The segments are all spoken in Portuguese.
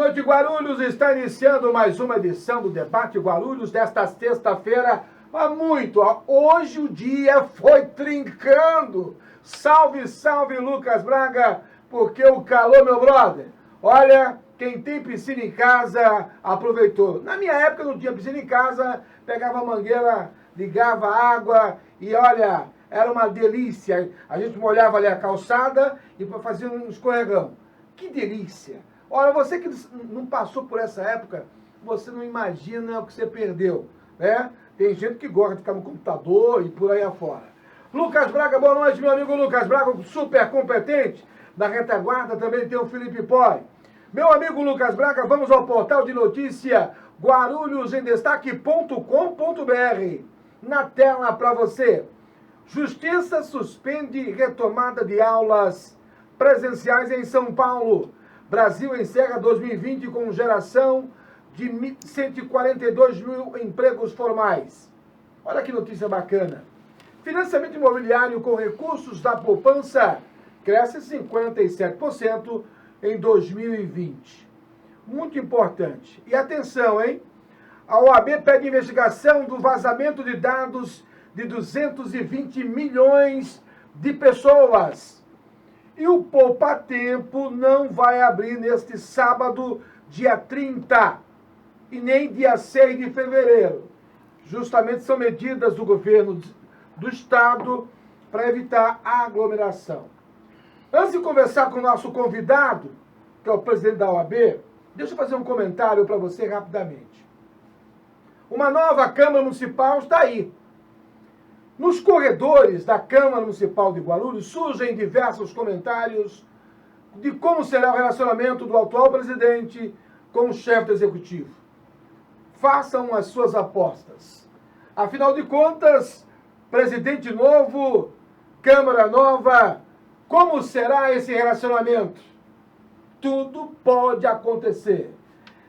noite, Guarulhos. Está iniciando mais uma edição do Debate Guarulhos desta sexta-feira. Hoje o dia foi trincando. Salve, salve, Lucas Braga, porque o calor, meu brother. Olha, quem tem piscina em casa aproveitou. Na minha época não tinha piscina em casa, pegava a mangueira, ligava a água e olha, era uma delícia. A gente molhava ali a calçada e fazia um escorregão. Que delícia! Olha, você que não passou por essa época, você não imagina o que você perdeu, né? Tem gente que gosta de ficar no computador e por aí afora. Lucas Braga, boa noite, meu amigo Lucas Braga, super competente. Na retaguarda também tem o Felipe Poi. Meu amigo Lucas Braga, vamos ao portal de notícia guarulhosendestaque.com.br. Na tela para você. Justiça suspende retomada de aulas presenciais em São Paulo. Brasil encerra 2020 com geração de 142 mil empregos formais. Olha que notícia bacana. Financiamento imobiliário com recursos da poupança cresce 57% em 2020. Muito importante. E atenção, hein? A OAB pede investigação do vazamento de dados de 220 milhões de pessoas. E o Poupa Tempo não vai abrir neste sábado, dia 30, e nem dia 6 de fevereiro. Justamente são medidas do governo do Estado para evitar a aglomeração. Antes de conversar com o nosso convidado, que é o presidente da OAB, deixa eu fazer um comentário para você rapidamente. Uma nova Câmara Municipal está aí. Nos corredores da Câmara Municipal de Guarulhos surgem diversos comentários de como será o relacionamento do atual presidente com o chefe do executivo. Façam as suas apostas. Afinal de contas, presidente novo, Câmara nova, como será esse relacionamento? Tudo pode acontecer.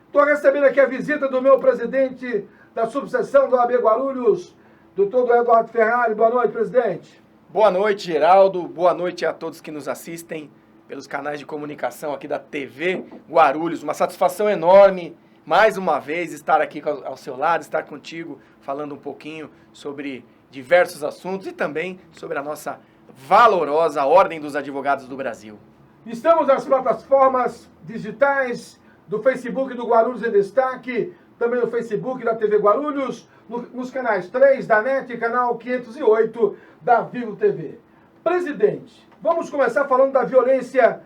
Estou recebendo aqui a visita do meu presidente da subseção do OAB Guarulhos, doutor Eduardo Ferrari. Boa noite, presidente. Boa noite, Geraldo. Boa noite a todos que nos assistem pelos canais de comunicação aqui da TV Guarulhos. Uma satisfação enorme, mais uma vez, estar aqui ao seu lado, estar contigo, falando um pouquinho sobre diversos assuntos e também sobre a nossa valorosa Ordem dos Advogados do Brasil. Estamos nas plataformas digitais do Facebook do Guarulhos em Destaque, também no Facebook da TV Guarulhos, nos canais 3 da NET e canal 508 da Vivo TV. Presidente, vamos começar falando da violência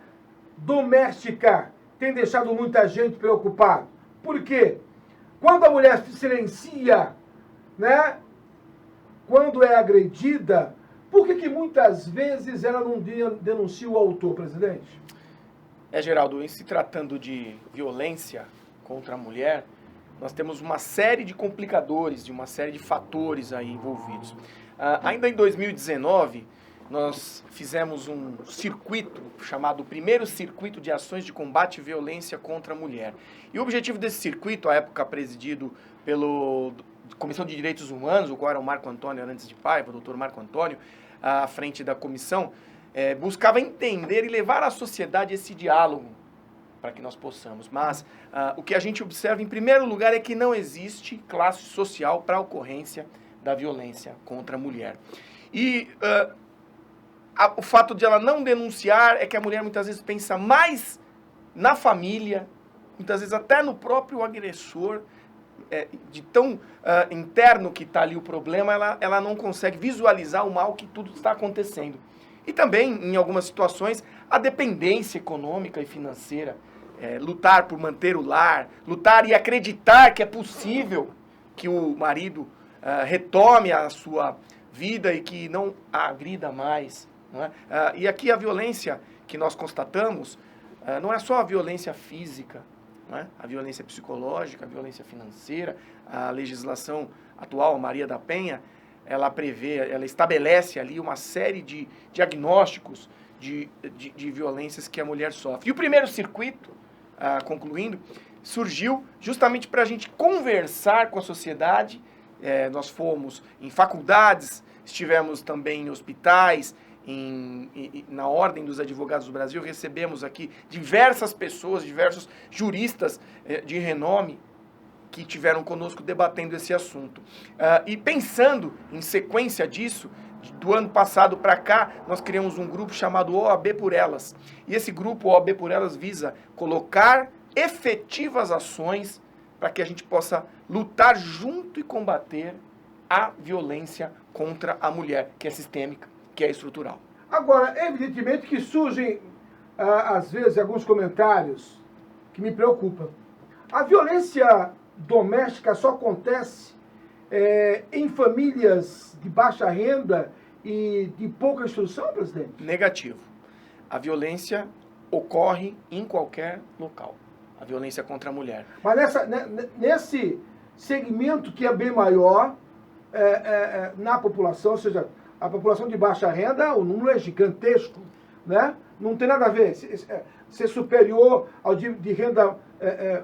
doméstica. Tem deixado muita gente preocupada. Por quê? Quando a mulher silencia, né? Quando é agredida, por que muitas vezes ela não denuncia o autor, presidente? Geraldo, em se tratando de violência contra a mulher, nós temos uma série de complicadores, de uma série de fatores aí envolvidos. Ainda em 2019, nós fizemos um circuito chamado Primeiro Circuito de Ações de Combate à Violência contra a Mulher. E o objetivo desse circuito, à época presidido pela Comissão de Direitos Humanos, o qual era o Marco Antônio Arantes de Paiva, o doutor Marco Antônio, à frente da comissão, buscava entender e levar à sociedade esse diálogo para que nós possamos. Mas o que a gente observa, em primeiro lugar, é que não existe classe social para a ocorrência da violência contra a mulher. E o fato de ela não denunciar é que a mulher muitas vezes pensa mais na família, muitas vezes até no próprio agressor, de tão interno que está ali o problema, ela não consegue visualizar o mal que tudo está acontecendo. E também, em algumas situações, a dependência econômica e financeira, lutar por manter o lar, lutar e acreditar que é possível que o marido retome a sua vida e que não a agrida mais. Não é? E aqui a violência que nós constatamos não é só a violência física, não é? A violência psicológica, a violência financeira. A legislação atual, a Maria da Penha, ela estabelece ali uma série de diagnósticos de violências que a mulher sofre. E o primeiro circuito, concluindo, surgiu justamente para a gente conversar com a sociedade. Nós fomos em faculdades, estivemos também em hospitais, na Ordem dos Advogados do Brasil, recebemos aqui diversas pessoas, diversos juristas de renome que tiveram conosco debatendo esse assunto. E pensando em sequência disso, do ano passado para cá, nós criamos um grupo chamado OAB por Elas. E esse grupo OAB por Elas visa colocar efetivas ações para que a gente possa lutar junto e combater a violência contra a mulher, que é sistêmica, que é estrutural. Agora, evidentemente que surgem, às vezes, alguns comentários que me preocupam. A violência doméstica só acontece em famílias de baixa renda e de pouca instrução, presidente? Negativo. A violência ocorre em qualquer local. A violência contra a mulher. Mas nesse segmento que é bem maior na população, ou seja, a população de baixa renda, o número é gigantesco, né? Não tem nada a ver ser superior ao de renda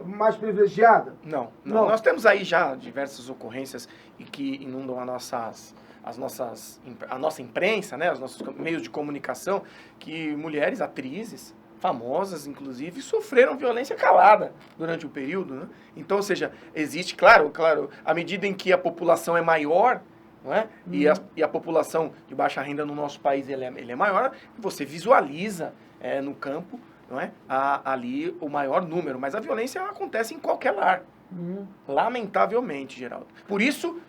mais privilegiada. Não. Nós temos aí já diversas ocorrências que inundam a nossa imprensa, né? Os nossos meios de comunicação, que mulheres, atrizes, famosas, inclusive, sofreram violência calada durante o período, né? Então, ou seja, existe, claro, à medida em que a população é maior, não é? E a população de baixa renda no nosso país ele é maior, você visualiza no campo, não é? Ali o maior número, mas a violência acontece em qualquer lar, lamentavelmente, Geraldo. Por isso,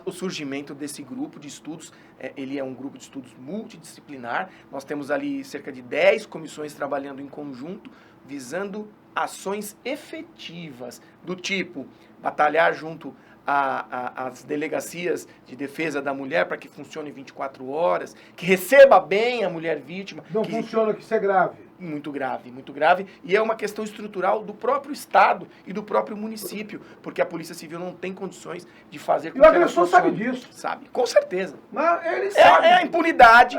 o surgimento desse grupo de estudos, ele é um grupo de estudos multidisciplinar. Nós temos ali cerca de 10 comissões trabalhando em conjunto, visando ações efetivas, do tipo batalhar junto às delegacias de defesa da mulher para que funcione 24 horas, que receba bem a mulher vítima. Não funciona, que isso é grave. Muito grave, e é uma questão estrutural do próprio Estado e do próprio município, porque a Polícia Civil não tem condições de fazer com que... E o agressor sabe disso. Sabe, com certeza. Mas ele sabe. É a impunidade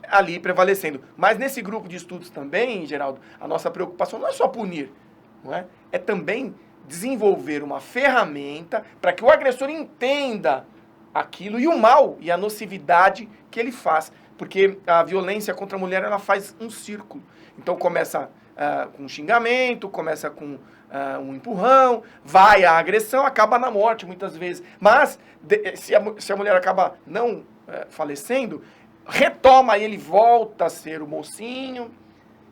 ali prevalecendo. Mas nesse grupo de estudos também, Geraldo, a nossa preocupação não é só punir, não é? É também desenvolver uma ferramenta para que o agressor entenda aquilo e o mal e a nocividade que ele faz. Porque a violência contra a mulher, ela faz um círculo. Então começa com um xingamento, começa com um empurrão, vai a agressão, acaba na morte muitas vezes. Mas se a mulher acaba não falecendo, retoma e ele volta a ser o mocinho,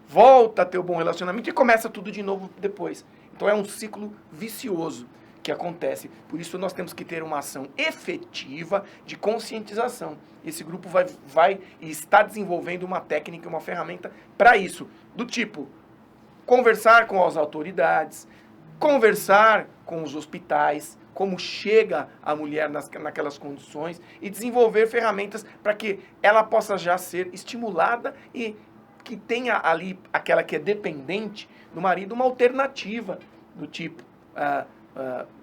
volta a ter o bom relacionamento e começa tudo de novo depois. Então é um ciclo vicioso que acontece. Por isso nós temos que ter uma ação efetiva de conscientização. Esse grupo vai e está desenvolvendo uma técnica, uma ferramenta para isso. Do tipo, conversar com as autoridades, conversar com os hospitais, como chega a mulher naquelas condições, e desenvolver ferramentas para que ela possa já ser estimulada e que tenha ali aquela que é dependente do marido uma alternativa, do tipo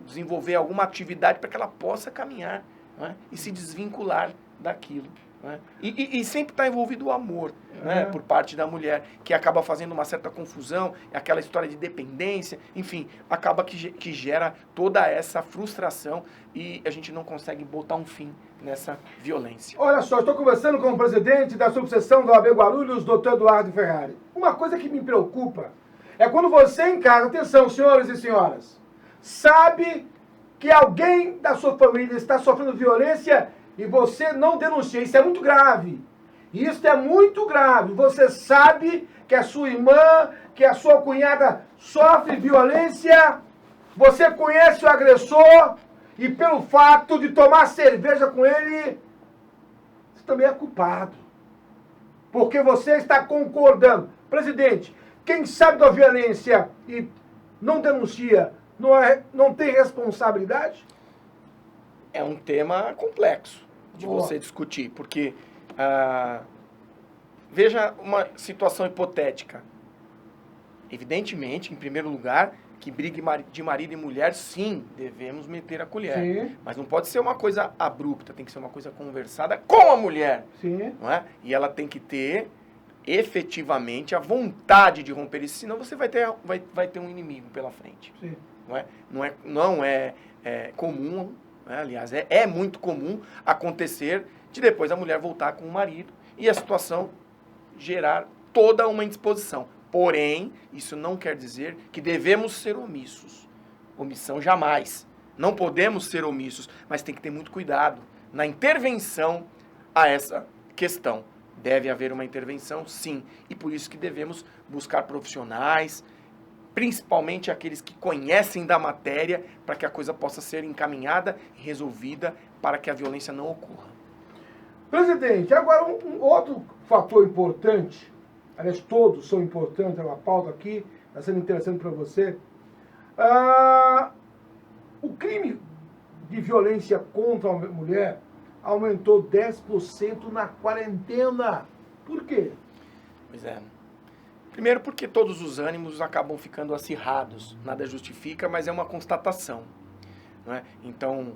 desenvolver alguma atividade para que ela possa caminhar, não é? E se desvincular daquilo. Não é? E sempre está envolvido o amor, né, por parte da mulher, que acaba fazendo uma certa confusão, aquela história de dependência, enfim, acaba que gera toda essa frustração e a gente não consegue botar um fim nessa violência. Olha só, estou conversando com o presidente da subseção do OAB Guarulhos, Dr. Eduardo Ferrari. Uma coisa que me preocupa é quando você encara, atenção, senhores e senhoras, sabe que alguém da sua família está sofrendo violência e você não denuncia. Isso é muito grave. Isso é muito grave. Você sabe que a sua irmã, que a sua cunhada sofre violência, você conhece o agressor e pelo fato de tomar cerveja com ele, você também é culpado. Porque você está concordando. Presidente, quem sabe da violência e não denuncia, não tem responsabilidade? É um tema complexo de você discutir, porque veja uma situação hipotética. Evidentemente, em primeiro lugar, que briga de marido e mulher, sim, devemos meter a colher. Sim. Mas não pode ser uma coisa abrupta, tem que ser uma coisa conversada com a mulher. Sim. Não é? E ela tem que ter efetivamente a vontade de romper isso, senão você vai ter um inimigo pela frente. Sim. Não é comum, né? Aliás, é muito comum acontecer de depois a mulher voltar com o marido e a situação gerar toda uma indisposição. Porém, isso não quer dizer que devemos ser omissos. Omissão jamais. Não podemos ser omissos, mas tem que ter muito cuidado na intervenção a essa questão. Deve haver uma intervenção, sim, e por isso que devemos buscar profissionais, principalmente aqueles que conhecem da matéria, para que a coisa possa ser encaminhada e resolvida para que a violência não ocorra. Presidente, agora um outro fator importante, aliás, todos são importantes, é uma pauta aqui, está sendo interessante para você. O crime de violência contra a mulher aumentou 10% na quarentena. Por quê? Pois é. Primeiro porque todos os ânimos acabam ficando acirrados. Nada justifica, mas é uma constatação. Não é? Então,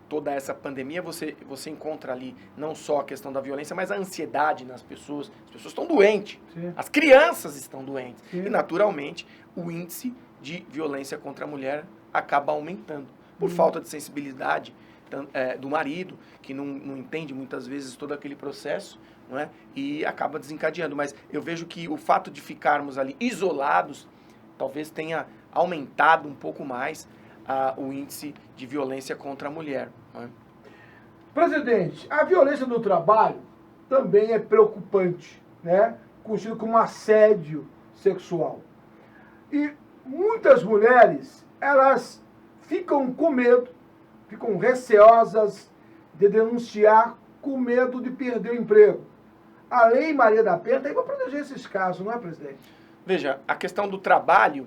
toda essa pandemia, você encontra ali não só a questão da violência, mas a ansiedade nas pessoas. As pessoas estão doentes. Sim. As crianças estão doentes. Sim. E, naturalmente, o índice de violência contra a mulher acaba aumentando. Por falta de sensibilidade do marido, que não entende muitas vezes todo aquele processo, não é? E acaba desencadeando. Mas eu vejo que o fato de ficarmos ali isolados talvez tenha aumentado um pouco mais o índice de violência contra a mulher. Não é? Presidente, a violência no trabalho também é preocupante, né? Conhecido como assédio sexual. E muitas mulheres, elas ficam com medo, ficam receosas de denunciar com medo de perder o emprego. A Lei Maria da Penha tem para proteger esses casos, não é, presidente? Veja, a questão do trabalho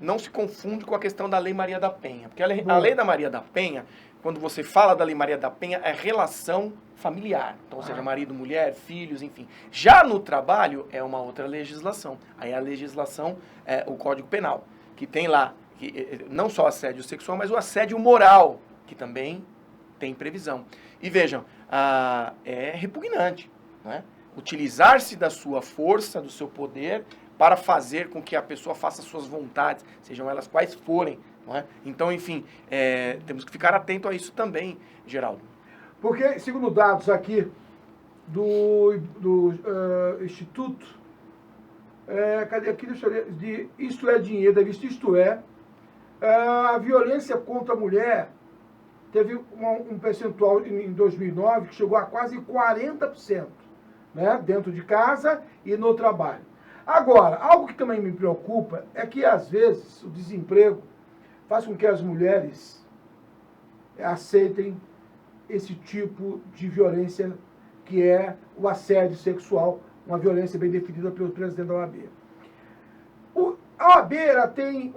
não se confunde com a questão da Lei Maria da Penha. Porque a Lei da Maria da Penha, quando você fala da Lei Maria da Penha, é relação familiar. Então, ou seja, marido, mulher, filhos, enfim. Já no trabalho, é uma outra legislação. Aí a legislação é o Código Penal, que tem lá não só assédio sexual, mas o assédio moral, que também tem previsão. E vejam, é repugnante, não é? Utilizar-se da sua força, do seu poder, para fazer com que a pessoa faça suas vontades, sejam elas quais forem. Não é? Então, enfim, temos que ficar atento a isso também, Geraldo. Porque, segundo dados aqui do Instituto, cadê aqui, deixa eu ler, de Isto é Dinheiro, da revista Isto É, a violência contra a mulher teve um percentual em 2009 que chegou a quase 40%, né, dentro de casa e no trabalho. Agora, algo que também me preocupa é que, às vezes, o desemprego faz com que as mulheres aceitem esse tipo de violência que é o assédio sexual, uma violência bem definida pelo presidente da OAB. A OAB tem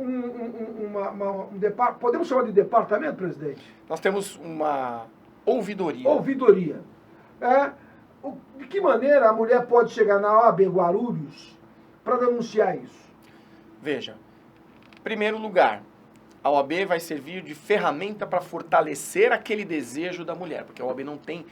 podemos chamar de departamento, presidente? Nós temos uma ouvidoria. Ouvidoria. De que maneira a mulher pode chegar na OAB Guarulhos para denunciar isso? Veja, em primeiro lugar, a OAB vai servir de ferramenta para fortalecer aquele desejo da mulher, porque a OAB não tem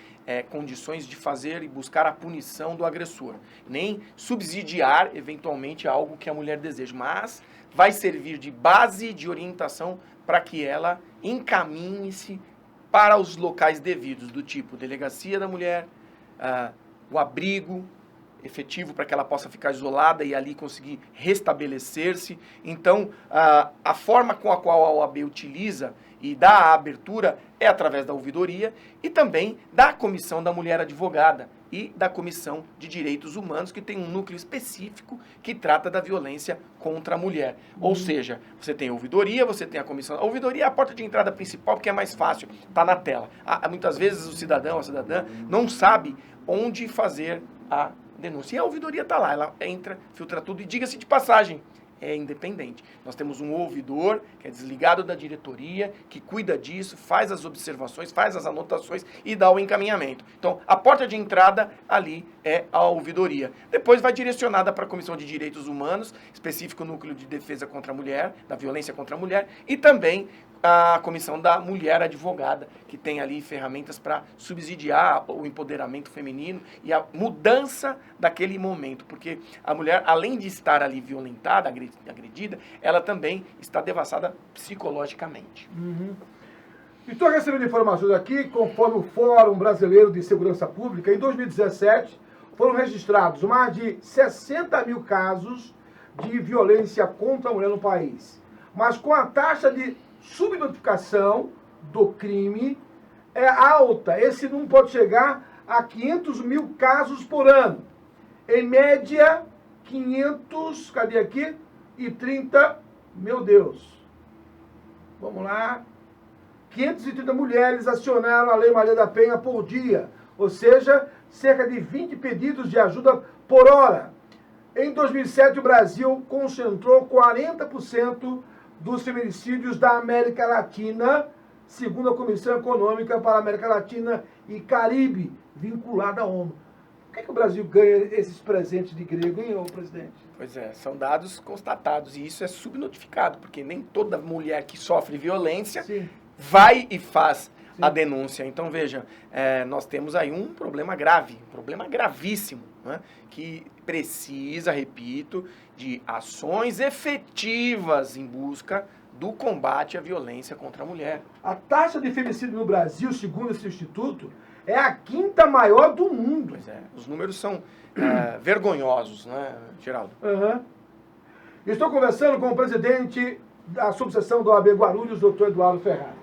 condições de fazer e buscar a punição do agressor, nem subsidiar, eventualmente, algo que a mulher deseja, mas vai servir de base de orientação para que ela encaminhe-se para os locais devidos, do tipo delegacia da mulher, o abrigo efetivo para que ela possa ficar isolada e ali conseguir restabelecer-se. Então, a forma com a qual a OAB utiliza e dá a abertura é através da ouvidoria e também da Comissão da Mulher Advogada e da Comissão de Direitos Humanos, que tem um núcleo específico que trata da violência contra a mulher. Ou seja, você tem a ouvidoria, você tem a comissão. A ouvidoria é a porta de entrada principal, porque é mais fácil, está na tela. Muitas vezes o cidadão, a cidadã, não sabe onde fazer a denúncia. E a ouvidoria está lá, ela entra, filtra tudo e, diga-se de passagem, é independente. Nós temos um ouvidor, que é desligado da diretoria, que cuida disso, faz as observações, faz as anotações e dá o encaminhamento. Então, a porta de entrada ali é a ouvidoria. Depois vai direcionada para a Comissão de Direitos Humanos, específico núcleo de defesa contra a mulher, da violência contra a mulher, e também a Comissão da Mulher Advogada, que tem ali ferramentas para subsidiar o empoderamento feminino e a mudança daquele momento, porque a mulher, além de estar ali violentada, agredida, ela também está devastada psicologicamente. Uhum. Estou recebendo informações aqui, conforme o Fórum Brasileiro de Segurança Pública, em 2017 foram registrados mais de 60 mil casos de violência contra a mulher no país. Mas com a taxa de subnotificação do crime é alta. Esse número pode chegar a 500 mil casos por ano. Em média, 500, cadê aqui? E 30, meu Deus. Vamos lá. 530 mulheres acionaram a Lei Maria da Penha por dia, ou seja, cerca de 20 pedidos de ajuda por hora. Em 2007, o Brasil concentrou 40% dos feminicídios da América Latina, segundo a Comissão Econômica para a América Latina e Caribe, vinculada à ONU. Por que o Brasil ganha esses presentes de grego, hein, ô presidente? Pois é, são dados constatados e isso é subnotificado, porque nem toda mulher que sofre violência vai e faz a denúncia. Então, veja, nós temos aí um problema grave, um problema gravíssimo, né, que precisa, repito, de ações efetivas em busca do combate à violência contra a mulher. A taxa de feminicídio no Brasil, segundo esse instituto, é a 5ª maior do mundo. Pois é, os números são vergonhosos, né, Geraldo? Estou conversando com o presidente da subseção da OAB Guarulhos, doutor Eduardo Ferrari.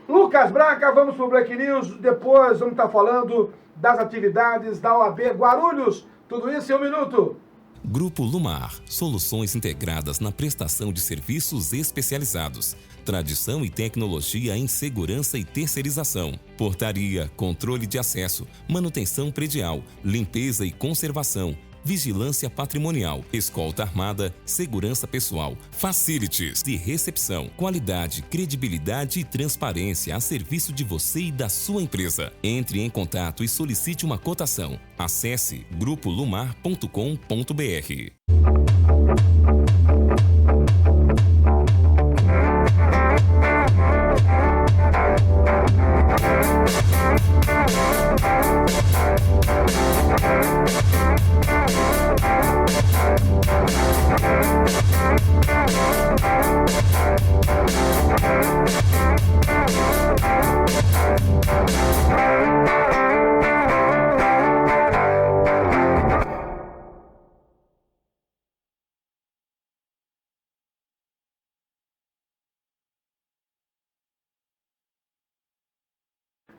Lucas Braga, vamos para o Break News, depois vamos estar falando das atividades da OAB Guarulhos. Tudo isso em 1 minuto. Grupo Lumar, soluções integradas na prestação de serviços especializados. Tradição e tecnologia em segurança e terceirização. Portaria, controle de acesso, manutenção predial, limpeza e conservação. Vigilância patrimonial, escolta armada, segurança pessoal, facilities de recepção, qualidade, credibilidade e transparência a serviço de você e da sua empresa. Entre em contato e solicite uma cotação. Acesse grupolumar.com.br.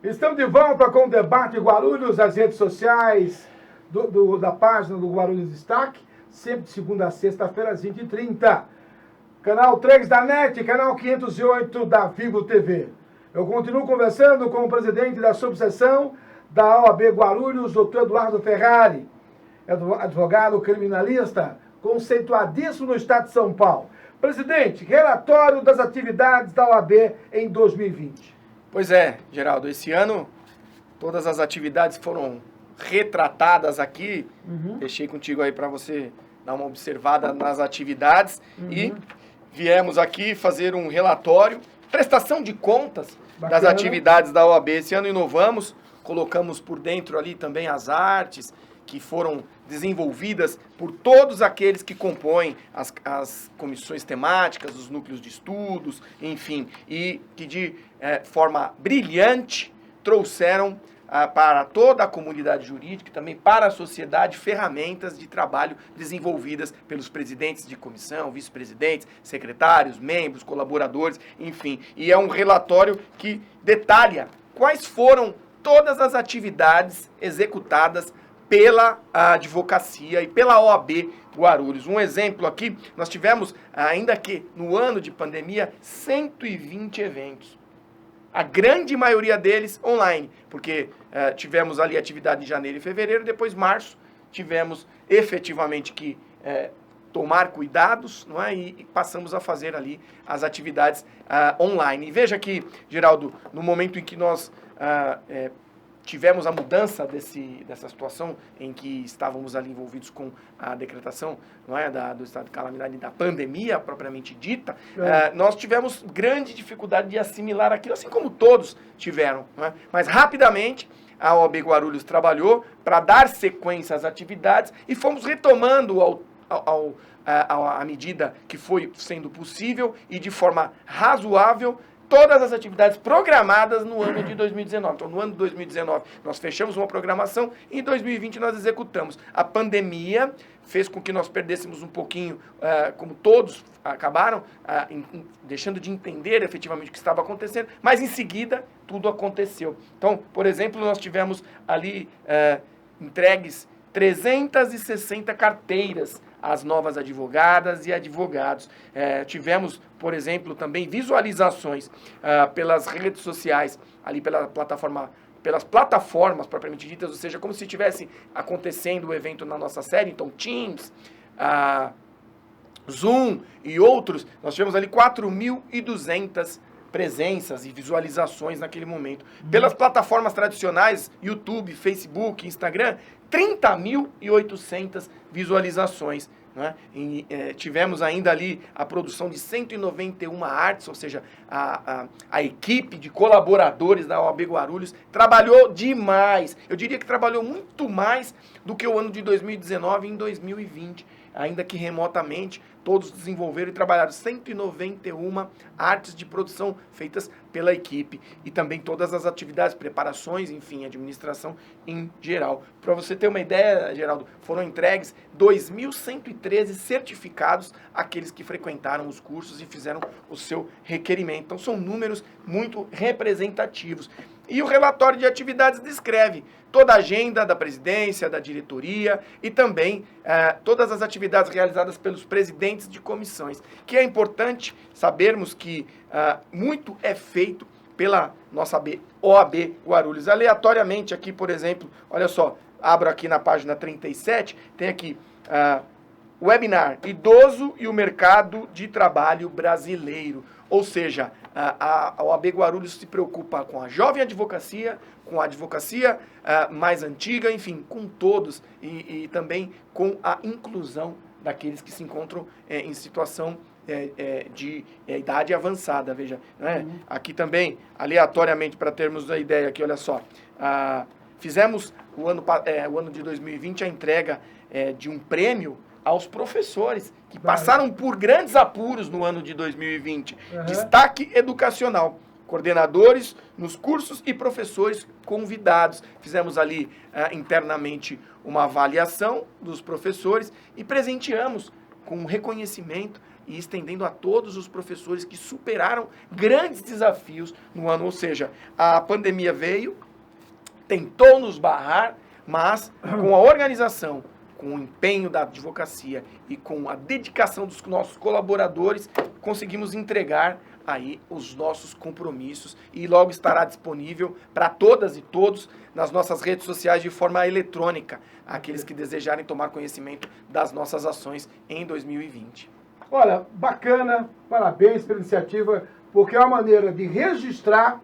Estamos de volta com o debate Guarulhos, as redes sociais da página do Guarulhos Destaque, sempre de segunda a sexta-feira, às 20h30. Canal 3 da NET, canal 508 da Vivo TV. Eu continuo conversando com o presidente da subseção da OAB Guarulhos, doutor Eduardo Ferrari, advogado criminalista, conceituadíssimo no estado de São Paulo. Presidente, relatório das atividades da OAB em 2020. Pois é, Geraldo, esse ano todas as atividades foram retratadas aqui. Deixei contigo aí para você dar uma observada nas atividades e viemos aqui fazer um relatório, prestação de contas das atividades da OAB. Esse ano inovamos, colocamos por dentro ali também as artes que foram desenvolvidas por todos aqueles que compõem as comissões temáticas, os núcleos de estudos, enfim, e que de forma brilhante trouxeram para toda a comunidade jurídica e também para a sociedade ferramentas de trabalho desenvolvidas pelos presidentes de comissão, vice-presidentes, secretários, membros, colaboradores, enfim. E é um relatório que detalha quais foram todas as atividades executadas pela advocacia e pela OAB Guarulhos. Um exemplo aqui, nós tivemos, ainda que no ano de pandemia, 120 eventos. A grande maioria deles online, porque tivemos ali atividade em janeiro e fevereiro, depois março tivemos efetivamente que tomar cuidados, não é? E passamos a fazer ali as atividades online. E veja que, Geraldo, no momento em que nós tivemos a mudança dessa situação em que estávamos ali envolvidos com a decretação, não é, do estado de calamidade da pandemia propriamente dita, nós tivemos grande dificuldade de assimilar aquilo, assim como todos tiveram, não é? Mas rapidamente a OAB Guarulhos trabalhou para dar sequência às atividades e fomos retomando à medida que foi sendo possível e de forma razoável todas as atividades programadas no ano de 2019. Então, no ano de 2019, nós fechamos uma programação e em 2020 nós executamos. A pandemia fez com que nós perdêssemos um pouquinho, como todos acabaram, deixando de entender efetivamente o que estava acontecendo, mas em seguida tudo aconteceu. Então, por exemplo, nós tivemos ali entregues 360 carteiras às novas advogadas e advogados. Tivemos, por exemplo, também visualizações pelas redes sociais, ali pelas plataformas propriamente ditas, ou seja, como se estivesse acontecendo o evento na nossa série, então Teams, Zoom e outros, nós tivemos ali 4.200 presenças e visualizações naquele momento. Pelas plataformas tradicionais, YouTube, Facebook, Instagram, 30.800 visualizações. Né? Tivemos ainda ali a produção de 191 artes, ou seja, a equipe de colaboradores da OAB Guarulhos trabalhou demais. Eu diria que trabalhou muito mais do que o ano de 2019 e em 2020, ainda que remotamente. Todos desenvolveram e trabalharam 191 artes de produção feitas pela equipe. E também todas as atividades, preparações, enfim, administração em geral. Para você ter uma ideia, Geraldo, foram entregues 2.113 certificados àqueles que frequentaram os cursos e fizeram o seu requerimento. Então, são números muito representativos. E o relatório de atividades descreve toda a agenda da presidência, da diretoria e também todas as atividades realizadas pelos presidentes de comissões. Que é importante sabermos que muito é feito pela nossa OAB Guarulhos. Aleatoriamente aqui, por exemplo, olha só, abro aqui na página 37, tem aqui webinar Idoso e o Mercado de Trabalho Brasileiro. Ou seja, a OAB Guarulhos se preocupa com a jovem advocacia, com a advocacia mais antiga, enfim, com todos e também com a inclusão daqueles que se encontram em situação de idade avançada, veja. Né? Aqui também, aleatoriamente, para termos a ideia aqui, olha só, fizemos o ano de 2020 a entrega de um prêmio aos professores que passaram por grandes apuros no ano de 2020. Destaque educacional. Coordenadores nos cursos e professores convidados. Fizemos ali internamente uma avaliação dos professores e presenteamos com reconhecimento e estendendo a todos os professores que superaram grandes desafios no ano. Ou seja, a pandemia veio, tentou nos barrar, mas com a organização, com o empenho da advocacia e com a dedicação dos nossos colaboradores, conseguimos entregar aí os nossos compromissos e logo estará disponível para todas e todos nas nossas redes sociais de forma eletrônica, aqueles que desejarem tomar conhecimento das nossas ações em 2020. Olha, bacana, parabéns pela iniciativa, porque é uma maneira de registrar,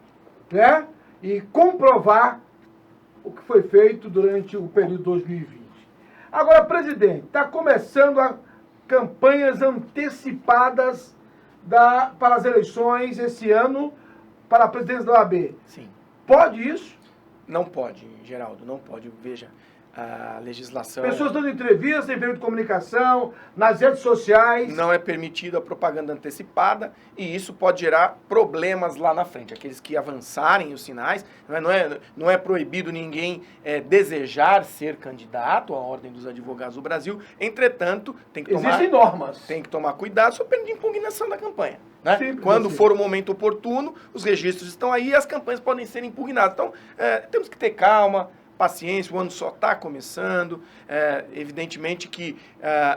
né, e comprovar o que foi feito durante o período 2020. Agora, presidente, está começando a campanhas antecipadas para as eleições esse ano para a presidência da OAB. Sim. Pode isso? Não pode, Geraldo, não pode. Veja, a legislação... Pessoas dando entrevistas em veículo de comunicação, nas redes sociais... Não é permitido a propaganda antecipada e isso pode gerar problemas lá na frente. Aqueles que avançarem os sinais, não é proibido ninguém desejar ser candidato à Ordem dos Advogados do Brasil. Entretanto, existem normas. Tem que tomar cuidado sob pena de impugnação da campanha. Né? Quando for o momento oportuno, os registros estão aí e as campanhas podem ser impugnadas. Então, temos que ter calma, paciência, o ano só está começando, evidentemente que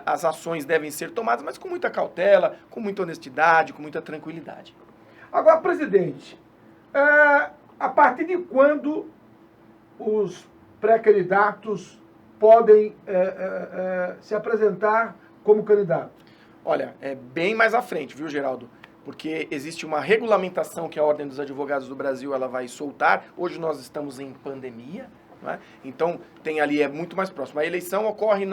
as ações devem ser tomadas, mas com muita cautela, com muita honestidade, com muita tranquilidade. Agora, presidente, a partir de quando os pré-candidatos podem se apresentar como candidato? Olha, é bem mais à frente, viu, Geraldo? Porque existe uma regulamentação que a Ordem dos Advogados do Brasil ela vai soltar. Hoje nós estamos em pandemia, né? Então tem ali, é muito mais próximo. A eleição ocorre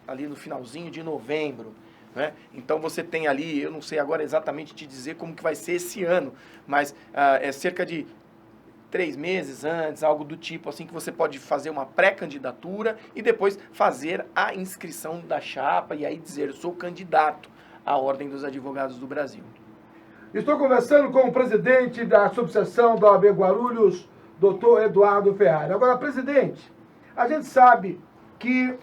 ali no finalzinho de novembro. Né? Então você tem ali, eu não sei agora exatamente te dizer como que vai ser esse ano, mas é cerca de 3 meses antes, algo do tipo, assim, que você pode fazer uma pré-candidatura e depois fazer a inscrição da chapa e aí dizer, eu sou candidato à Ordem dos Advogados do Brasil. Estou conversando com o presidente da subseção da OAB Guarulhos, doutor Eduardo Ferrari. Agora, presidente, a gente sabe que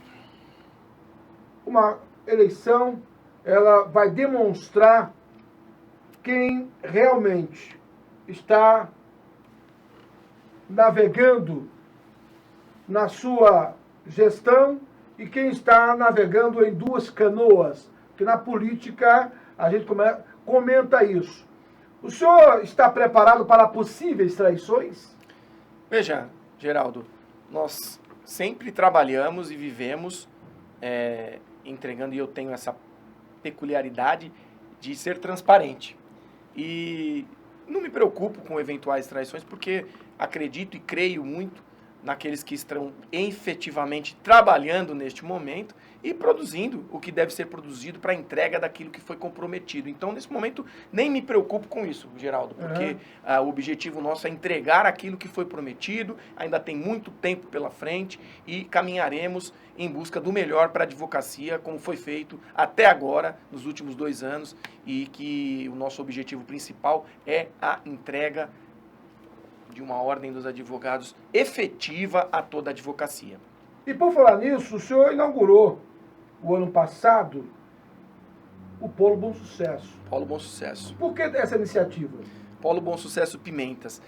uma eleição ela vai demonstrar quem realmente está navegando na sua gestão e quem está navegando em duas canoas, que na política a gente comenta isso. O senhor está preparado para possíveis traições? Veja, Geraldo, nós sempre trabalhamos e vivemos entregando, e eu tenho essa peculiaridade de ser transparente. E não me preocupo com eventuais traições, porque acredito e creio muito naqueles que estão efetivamente trabalhando neste momento e produzindo o que deve ser produzido para a entrega daquilo que foi comprometido. Então, nesse momento, nem me preocupo com isso, Geraldo, porque o objetivo nosso é entregar aquilo que foi prometido, ainda tem muito tempo pela frente e caminharemos em busca do melhor para a advocacia, como foi feito até agora, nos últimos 2 anos, e que o nosso objetivo principal é a entrega de uma ordem dos advogados efetiva a toda a advocacia. E por falar nisso, o senhor inaugurou o ano passado o Polo Bom Sucesso. Polo Bom Sucesso. Por que essa iniciativa? Polo Bom Sucesso Pimentas.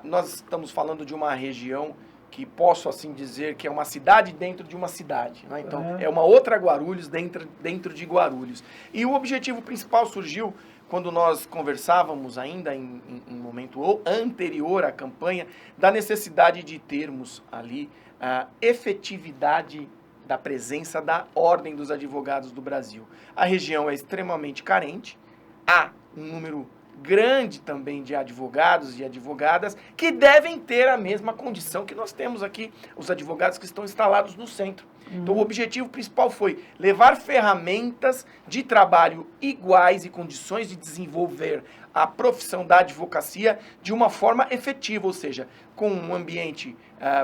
Nós estamos falando de uma região que posso assim dizer que é uma cidade dentro de uma cidade, né? Então é uma outra Guarulhos dentro de Guarulhos. E o objetivo principal surgiu quando nós conversávamos ainda em momento anterior à campanha, da necessidade de termos ali a efetividade da presença da Ordem dos Advogados do Brasil. A região é extremamente carente, há um número grande também de advogados e advogadas que devem ter a mesma condição que nós temos aqui, os advogados que estão instalados no centro. Então, o objetivo principal foi levar ferramentas de trabalho iguais e condições de desenvolver a profissão da advocacia de uma forma efetiva, ou seja, com um ambiente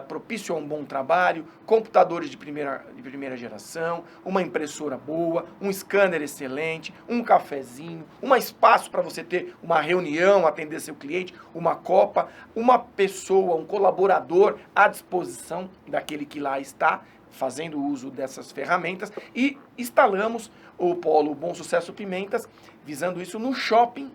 propício a um bom trabalho, computadores de primeira geração, uma impressora boa, um scanner excelente, um cafezinho, um espaço para você ter uma reunião, atender seu cliente, uma copa, uma pessoa, um colaborador à disposição daquele que lá está, fazendo uso dessas ferramentas, e instalamos o Polo Bom Sucesso Pimentas, visando isso no Shopping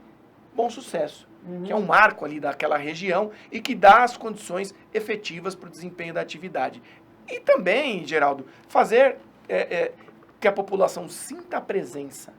Bom Sucesso, que é um marco ali daquela região e que dá as condições efetivas para o desempenho da atividade. E também, Geraldo, fazer que a população sinta a presença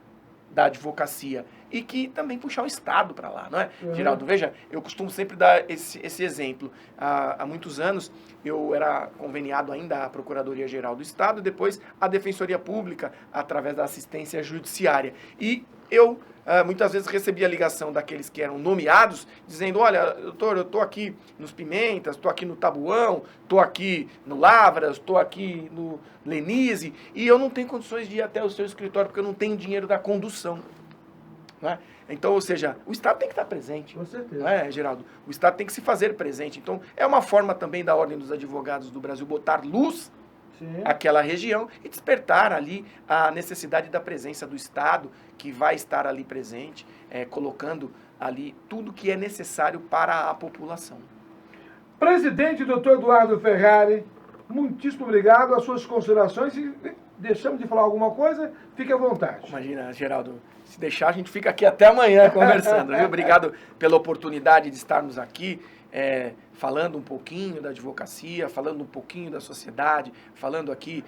da advocacia e que também puxar o Estado para lá, não é? Geraldo, veja, eu costumo sempre dar esse exemplo. Há muitos anos eu era conveniado ainda à Procuradoria-Geral do Estado e depois à Defensoria Pública através da assistência judiciária. E eu muitas vezes recebia ligação daqueles que eram nomeados, dizendo, olha, doutor, eu estou aqui nos Pimentas, estou aqui no Tabuão, estou aqui no Lavras, estou aqui no Lenise, e eu não tenho condições de ir até o seu escritório porque eu não tenho dinheiro da condução. Não é? Então, ou seja, o Estado tem que estar presente. Com certeza. Não é, Geraldo? O Estado tem que se fazer presente. Então, é uma forma também da Ordem dos Advogados do Brasil botar luz àquela região e despertar ali a necessidade da presença do Estado, que vai estar ali presente, colocando ali tudo que é necessário para a população. Presidente doutor Eduardo Ferrari, muitíssimo obrigado. As suas considerações, e deixamos de falar alguma coisa, fique à vontade. Imagina, Geraldo, se deixar a gente fica aqui até amanhã conversando, viu? Obrigado pela oportunidade de estarmos aqui, falando um pouquinho da advocacia, falando um pouquinho da sociedade, falando aqui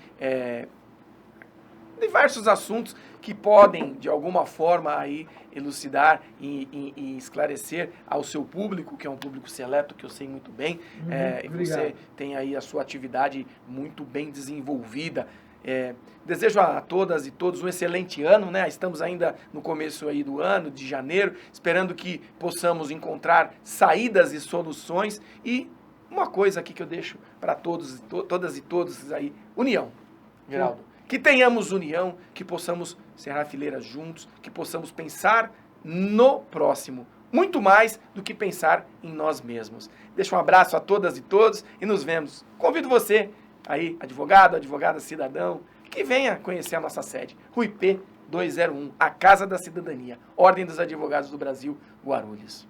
diversos assuntos que podem, de alguma forma, aí, elucidar e esclarecer ao seu público, que é um público seleto, que eu sei muito bem, e você tem aí a sua atividade muito bem desenvolvida. Desejo a todas e todos um excelente ano, né? Estamos ainda no começo aí do ano, de janeiro, esperando que possamos encontrar saídas e soluções. E uma coisa aqui que eu deixo para todos, todas e todos aí, união, Geraldo. Que tenhamos união, que possamos cerrar fileiras juntos, que possamos pensar no próximo, muito mais do que pensar em nós mesmos. Deixo um abraço a todas e todos e nos vemos. Convido você aí, advogado, advogada, cidadão, que venha conhecer a nossa sede, Rui P. 201, a Casa da Cidadania, Ordem dos Advogados do Brasil, Guarulhos.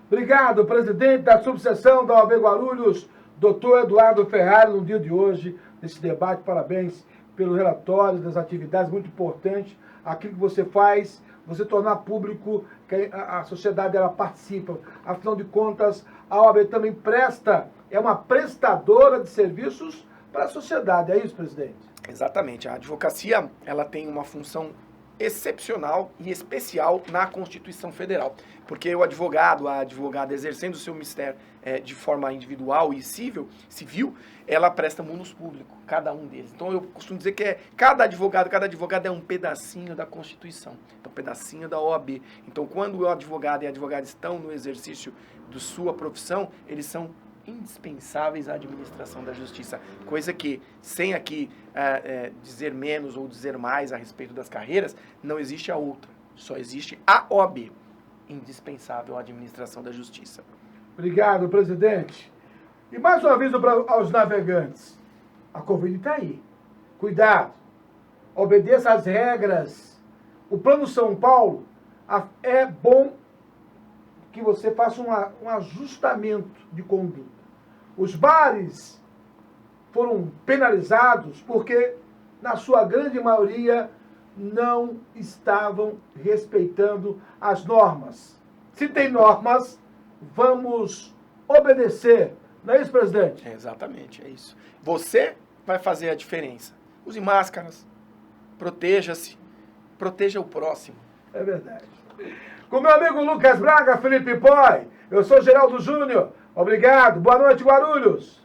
Obrigado, presidente da subseção da OAB Guarulhos, doutor Eduardo Ferrari, no dia de hoje, nesse debate. Parabéns pelo relatório das atividades, muito importante. Aquilo que você faz, você tornar público, que a sociedade ela participa. Afinal de contas, a OAB também é uma prestadora de serviços para a sociedade. É isso, presidente? Exatamente. A advocacia ela tem uma função excepcional e especial na Constituição Federal, porque o advogado, a advogada exercendo o seu mistério de forma individual e civil, ela presta munus público, cada um deles. Então eu costumo dizer que cada advogado é um pedacinho da Constituição, então um pedacinho da OAB. Então quando o advogado e a advogada estão no exercício de sua profissão, eles são indispensáveis à administração da justiça, coisa que, sem aqui dizer menos ou dizer mais a respeito das carreiras, não existe a outra, só existe a OAB, indispensável à administração da justiça. Obrigado, presidente. E mais um aviso aos navegantes, a Covid está aí, cuidado, obedeça às regras. O Plano São Paulo é bom que você faça um ajustamento de conduta. Os bares foram penalizados porque, na sua grande maioria, não estavam respeitando as normas. Se tem normas, vamos obedecer. Não é isso, presidente? Exatamente, é isso. Você vai fazer a diferença. Use máscaras, proteja-se, proteja o próximo. É verdade. Com meu amigo Lucas Braga, Felipe Poi, eu sou Geraldo Júnior. Obrigado. Boa noite, Guarulhos.